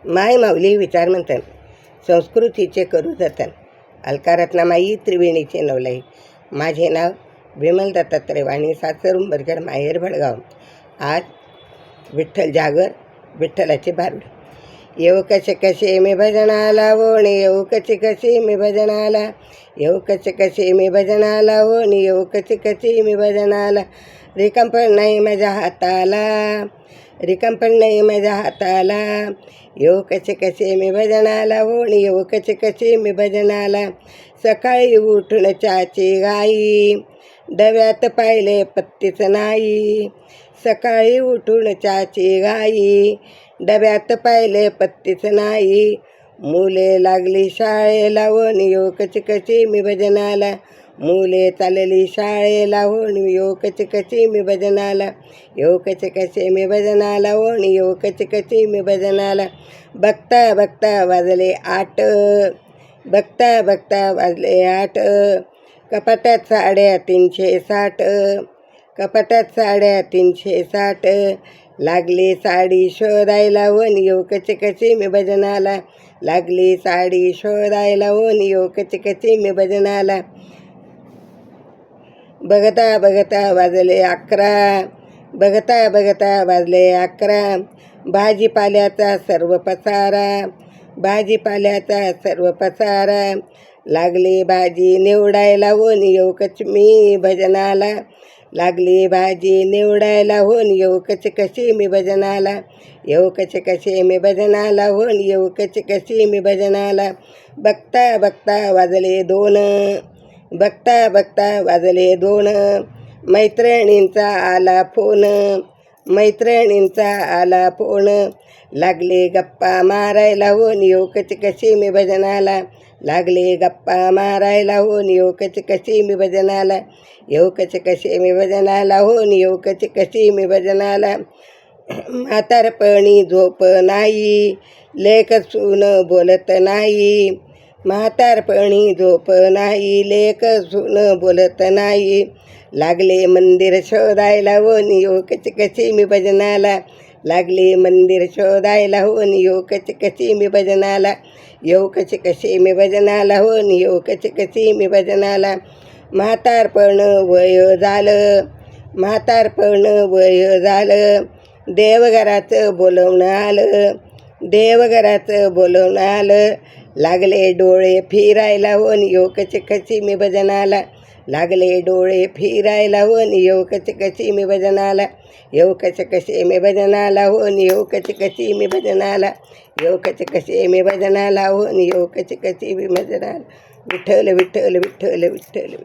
माय माऊली विचारमंथन संस्कृतीचे करू जतन अलकारत्नामाई त्रिवेणीचे नवलाई. माझे नाव विमल दत्तात्रय वाणी, सासर उंबरगड, माहेर भडगाव. आज विठ्ठल जागर, विठ्ठलाचे भारुड. येऊ कसे कसे मी भजनाला ओणी, येऊ कसे कसे मी भजनाला, येऊ कसे कसे मी भजनाला ओणी, येऊ कसे कसे मी भजनाला. रिकाम पण नाही माझ्या हाताला, रिकाम पण नाही माझ्या हाताला. येऊ कसे कसे मी भजनाला ओणी, येऊ कसे कसे मी भजनाला. सकाळी उठून चाची गाई, डव्यात पाहिले पत्तीच नाही. सकाळी उठून चाची गाई, डब्यात पाहिले पत्तीच नाही. मुले लागली शाळेला ओणी, येऊ कशी कशी मी भजनाला. मुले चालली शाळेला ओणी, येऊ कशी कशी मी भजनाला. येऊ कसे कसे मी भजनाला ओणी, येऊ कशी कशी मी भजनाला. बघता बघता वाजले 8, बघता बघता वाजले 8. कपाटात साड्या 360, कपाटात साड्या 360. लागली साडी शोधायला ओणी, येऊ कशी कशी मी भजनाला. लागली साडी शोधायला ओणी, येऊ कशी कशी मी भजनाला. बघता बघता वाजले 11, बघता बघता वाजले 11. भाजीपाल्याचा सर्व पसारा, भाजीपाल्याचा सर्व पसारा. लागली भाजी निवडायला ओणी, येऊ कशी मी भजनाला. लागली भाजी निवडायला ओणी, येऊ कशी कशी मी भजनाला. येऊ कशी कशी मी भजनाला ओणी, येऊ कशी कशी मी भजनाला. बघता बघता वाजले 2, बघता बघता वाजले 2. मैत्रिणींचा आला फोन, मैत्रिणींचा आला फोन. लागले गप्पा मारायला ओणी, येऊ कशी कशी मी भजनाला. लागले गप्पा मारायला ओणी, येऊ कशी कशी मी भजनाला. येऊ कशी कशी मी भजनाला ओणी, येऊ कशी कशी मी भजनाला. म्हातारपणी झोप नाही, लेक सून बोलत नाही. म्हातारपणी झोप नाही, लेक सून बोलत नाही. लागले मंदिर शोधायला ओणी, येऊ कशी कशी मी भजनाला. लागले मंदिर शोधायला ओणी, येऊ कशी कशी मी भजनाला. येऊ कशी कशी मी भजनाला ओणी, येऊ कशी कशी मी भजनाला. म्हातारपण वय झालं, म्हातारपण वय झालं. देवघराचं बोलवणं आलं, देवघराचं बोलवणं आलं. लागले डोळे फिरायला ओणी, येऊ कशी कशी मी भजनाला. लागले डोळे फिरायला ओणी, येऊ कशी कशी मी भजनाला. येऊ कशी कशी मी भजनाला ओणी, येऊ कशी कशी मी भजनाला. येऊ कशी कशी मी भजनाला ओणी, येऊ कशी कशी मी भजनाला. विठ्ठल विठ्ठल विठ्ठल विठ्ठल.